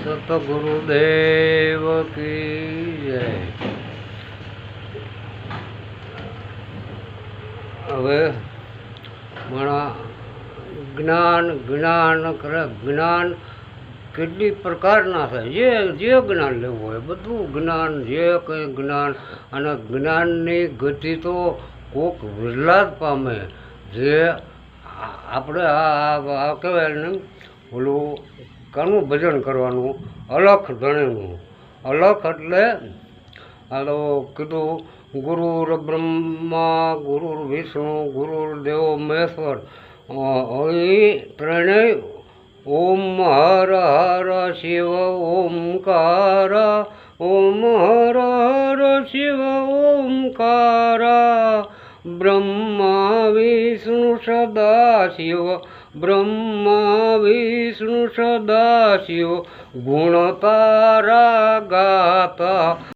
સતગુરુદેવ કી જય. હવે મારા જ્ઞાન જ્ઞાન કરે જ્ઞાન કેટલી પ્રકારના છે. જે જ્ઞાન લેવું હોય બધું જ્ઞાન, જે કંઈ જ્ઞાન, અને જ્ઞાનની ગતિ તો કોક વિરલા જ પામે. જે આપણે આ કહેવાય ને ઓલું કાનું ભજન કરવાનું, અલખ ધણીનું. અલખ એટલે હાલો કીધું ગુરુર બ્રહ્મા ગુરુર વિષ્ણુ ગુરુર દેવો મહેશ્વર, એ ત્રણેય ઓમ હર હર શિવ ઓમકાર, ઓમ હર હર શિવ ઓમકાર, બ્રહ્મા વિષ્ણુ સદાશિવ, બ્રહ્મા વિષ્ણુ સદાશિવ, ગુણ તારા ગાતા.